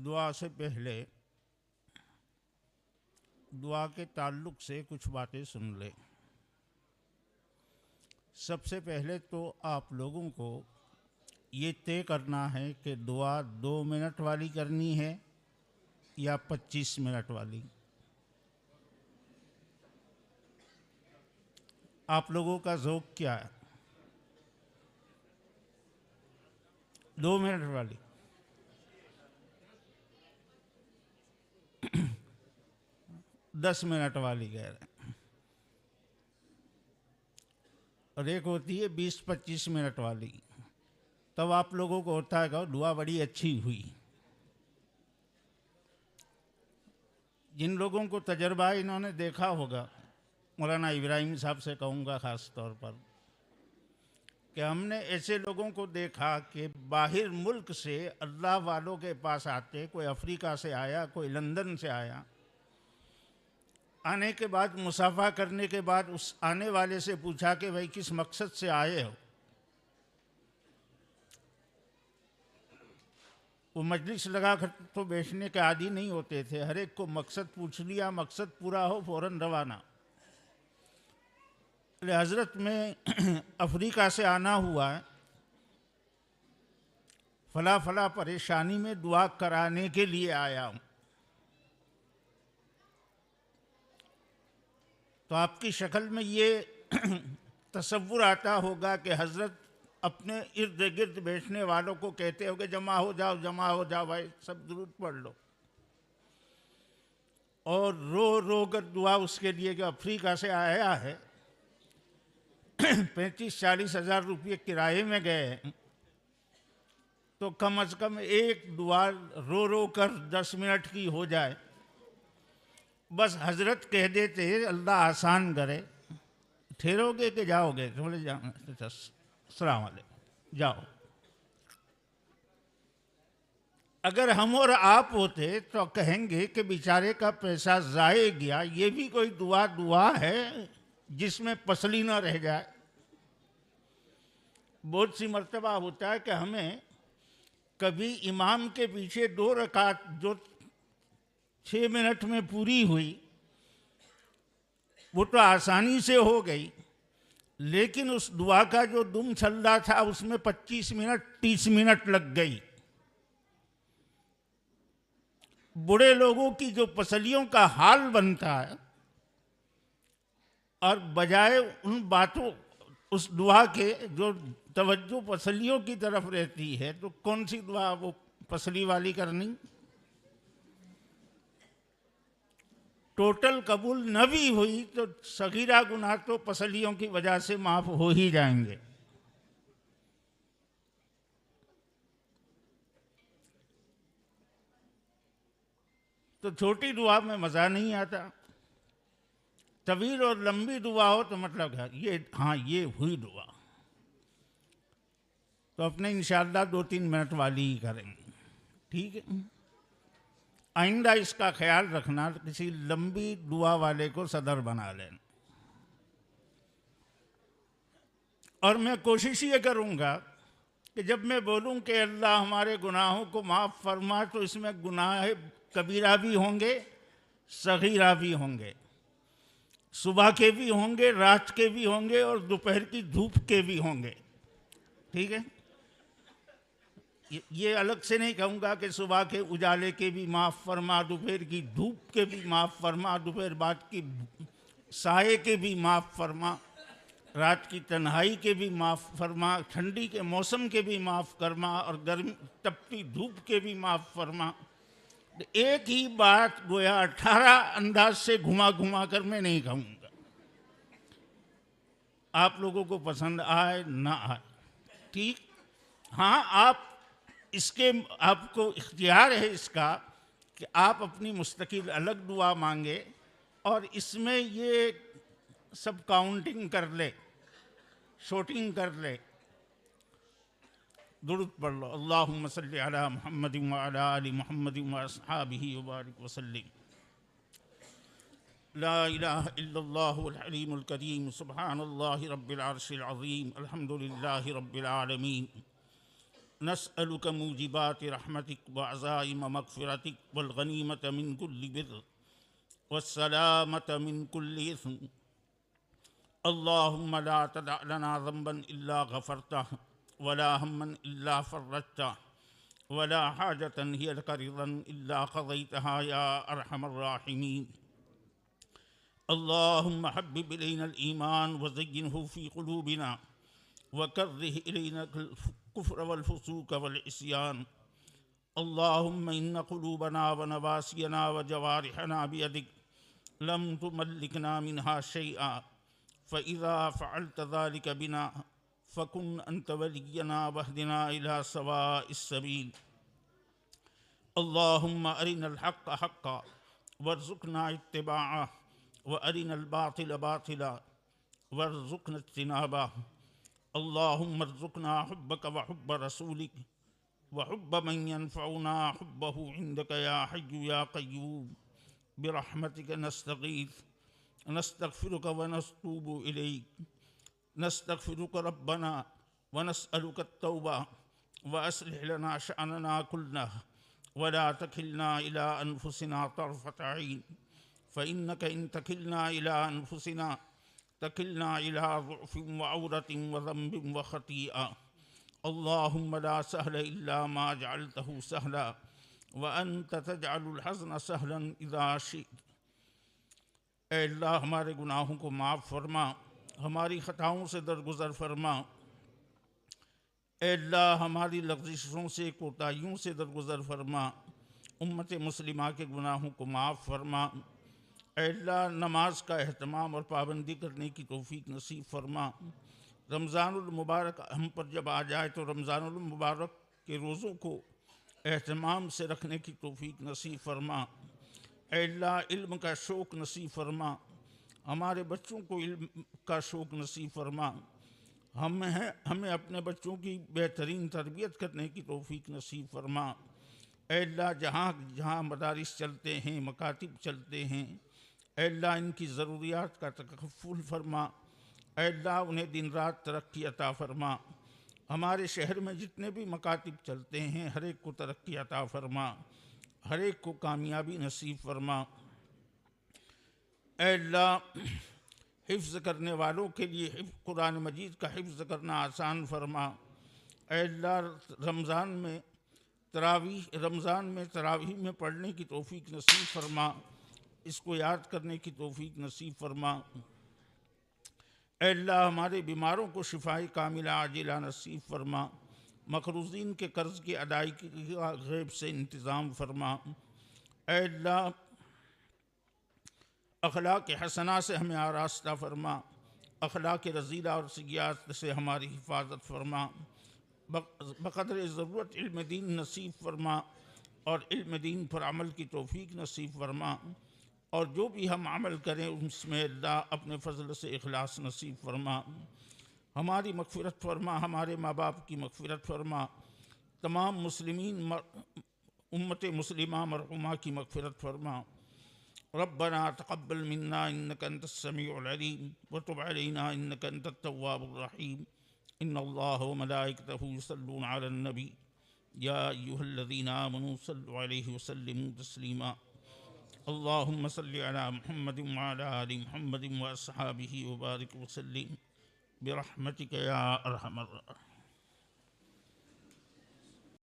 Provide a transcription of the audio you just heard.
دعا سے پہلے دعا کے تعلق سے کچھ باتیں سن لیں۔ سب سے پہلے تو آپ لوگوں کو یہ طے کرنا ہے کہ دعا 2 منٹ والی کرنی ہے یا 25 منٹ والی۔ آپ لوگوں کا ذوق کیا ہے؟ 2 منٹ والی؟ دس منٹ والی کہہ رہے ہیں، اور ایک ہوتی ہے 20-25 منٹ والی۔ تب آپ لوگوں کو ہوتا ہے کہ دعا بڑی اچھی ہوئی۔ جن لوگوں کو تجربہ انہوں نے دیکھا ہوگا، مولانا ابراہیم صاحب سے کہوں گا خاص طور پر، کہ ہم نے ایسے لوگوں کو دیکھا کہ باہر ملک سے اللہ والوں کے پاس آتے، کوئی افریقہ سے آیا، کوئی لندن سے آیا، آنے کے بعد مصافحہ کرنے کے بعد اس آنے والے سے پوچھا کہ بھائی کس مقصد سے آئے ہو؟ وہ مجلس لگا کر تو بیٹھنے کے عادی نہیں ہوتے تھے، ہر ایک کو مقصد پوچھ لیا، مقصد پورا ہو فوراً روانہ۔ حضرت میں افریقہ سے آنا ہوا ہے، فلاں فلاں پریشانی میں دعا کرانے کے لیے آیا ہوں۔ تو آپ کی شکل میں یہ تصور آتا ہوگا کہ حضرت اپنے ارد گرد بیٹھنے والوں کو کہتے ہو کہ جمع ہو جاؤ، جمع ہو جاؤ بھائی، سب درود پڑھ لو، اور رو رو کر دعا اس کے لیے کہ افریقہ سے آیا ہے، 35-40 ہزار روپے کرائے میں گئے، تو کم از کم ایک دعا رو رو کر 10 منٹ کی ہو جائے۔ بس حضرت کہہ دیتے اللہ آسان کرے، ٹھہرو گے کہ جاؤ گے؟ بولے السلام علیکم، جاؤ۔ اگر ہم اور آپ ہوتے تو کہیں گے کہ بیچارے کا پیسہ ضائع گیا، یہ بھی کوئی دعا ہے جس میں پسلی نہ رہ جائے۔ بہت سی مرتبہ ہوتا ہے کہ ہمیں کبھی امام کے پیچھے 2 رکعت جو 6 منٹ میں پوری ہوئی، وہ تو آسانی سے ہو گئی، لیکن اس دعا کا جو دم چل رہا تھا اس میں 25 منٹ 30 منٹ لگ گئی۔ بڑے لوگوں کی جو پسلیوں کا حال بنتا ہے، اور بجائے ان باتوں اس دعا کے جو توجہ پسلیوں کی طرف رہتی ہے، تو کون سی دعا وہ پسلی والی کرنی؟ ٹوٹل قبول نہ بھی ہوئی تو صغیرہ گناہ تو پسلیوں کی وجہ سے معاف ہو ہی جائیں گے۔ تو چھوٹی دعا میں مزہ نہیں آتا، طویل اور لمبی دعا ہو تو مطلب ہے یہ ہوئی دعا، تو اپنے انشاءاللہ 2-3 منٹ والی ہی کریں گے، ٹھیک ہے؟ آئندہ اس کا خیال رکھنا، کسی لمبی دعا والے کو صدر بنا لینا۔ اور میں کوشش یہ کروں گا کہ جب میں بولوں کہ اللہ ہمارے گناہوں کو معاف فرما، تو اس میں گناہ کبیرہ بھی ہوں گے، صغیرہ بھی ہوں گے، صبح کے بھی ہوں گے، رات کے بھی ہوں گے، اور دوپہر کی دھوپ کے بھی ہوں گے، ٹھیک ہے؟ یہ الگ سے نہیں کہوں گا کہ صبح کے اجالے کے بھی معاف فرما، دوپہر کی دھوپ کے بھی معاف فرما، دوپہر بعد کی سائے کے بھی معاف فرما، رات کی تنہائی کے بھی معاف فرما، ٹھنڈی کے موسم کے بھی معاف فرما، اور گرمی تپتی دھوپ کے بھی معاف فرما۔ ایک ہی بات گویا 18 انداز سے گھما گھما کر میں نہیں کہوں گا، آپ لوگوں کو پسند آئے نہ آئے، ٹھیک؟ ہاں، آپ کو اختیار ہے اس کا کہ آپ اپنی مستقل الگ دعا مانگے، اور اس میں یہ سب کاؤنٹنگ کر لے، شوٹنگ کر لے۔ درود پڑھ لو، اللہم صلی علی محمد وعلی آل محمد واصحابہ وبارک وسلم۔ لا الہ الا اللہ الحلیم الکریم، سبحان اللہ رب العرش العظیم، الحمدللہ رب العالمین، نسألك موجبات رحمتك وعزائم مغفرتك والغنيمة من كل بر والسلامة من كل إثم. اللهم لا تدع لنا ذنبا إلا غفرته ولا هما إلا فرجته ولا حاجة هي لك رضا إلا قضيتها يا أرحم الراحمين. اللهم حبب إلينا الإيمان وزينه في قلوبنا وكره إلينا الكفر والفسوق والعصيان. اللهم إن قلوبنا ونواسينا وجوارحنا بيدك لم تملكنا منها شيئا، فإذا فعلت ذلك بنا فكن أنت ولينا واهدنا إلى سواء السبيل. اللهم أرنا الحق حقا وارزقنا اتباعه وأرنا الباطل باطلا وارزقنا اجتنابه. اللهم ارزقنا حبك وحب رسولك وحب من ينفعنا حبه عندك يا حي يا قيوم برحمتك نستغيث. نستغفرك ونتوب إليك. نستغفرك ربنا ونسألك التوبة وأصلح لنا شأننا كله ولا تكلنا إلى أنفسنا طرفة عين، فإنك إن تكلنا إلى أنفسنا تكلنا إلى ضعف وعورة وذنب وخطيئة. اللهم لا سهل إلا ما جعلته سهلا وأنت تجعل الحزن سهلا إذا شئت. اے اللہ ہمارے گناہوں کو معاف فرما، ہماری خطاؤں سے درگزر فرما۔ اے اللہ ہماری لغزشوں سے کوتاہیوں سے درگزر فرما، امت مسلمہ کے گناہوں کو معاف فرما۔ اے اللہ نماز کا اہتمام اور پابندی کرنے کی توفیق نصیب فرما۔ رمضان المبارک ہم پر جب آ جائے تو رمضان المبارک کے روزوں کو اہتمام سے رکھنے کی توفیق نصیب فرما۔ اے اللہ علم کا شوق نصیب فرما، ہمارے بچوں کو علم کا شوق نصیب فرما۔ ہمیں اپنے بچوں کی بہترین تربیت کرنے کی توفیق نصیب فرما۔ اے اللہ جہاں جہاں مدارس چلتے ہیں، مکاتب چلتے ہیں، اے اللہ ان کی ضروریات کا تکفل فرما۔ اے اللہ انہیں دن رات ترقی عطا فرما۔ ہمارے شہر میں جتنے بھی مکاتب چلتے ہیں ہر ایک کو ترقی عطا فرما، ہر ایک کو کامیابی نصیب فرما۔ اے اللہ حفظ کرنے والوں کے لیے قرآن مجید کا حفظ کرنا آسان فرما۔ اے اللہ رمضان میں تراویح میں پڑھنے کی توفیق نصیب فرما، اس کو یاد کرنے کی توفیق نصیب فرما۔ اے اللہ ہمارے بیماروں کو شفاء کاملہ عاجلہ نصیب فرما، مقروضین کے قرض کی ادائیگی کا غیب سے انتظام فرما۔ اے اللہ اخلاق حسنہ سے ہمیں آراستہ فرما، اخلاق رذیلہ اور سیئات سے ہماری حفاظت فرما۔ بقدر ضرورت علم دین نصیب فرما اور علم دین پر عمل کی توفیق نصیب فرما، اور جو بھی ہم عمل کریں اس میں اللہ اپنے فضل سے اخلاص نصیب فرما۔ ہماری مغفرت فرما، ہمارے ماں باپ کی مغفرت فرما، تمام مسلمین امت مسلمہ مرحومہ کی مغفرت فرما۔ ربنا تقبل منا انك انت السميع العليم وتب علينا انك انت التواب الرحيم۔ ان الله وملائكته يصلون على النبي يا ايها الذين امنوا صلوا عليه وسلموا تسليما۔ اللهم صل على محمد وعلى ال محمد واصحابه وبارك وسلم برحمتك يا ارحم الراحمين۔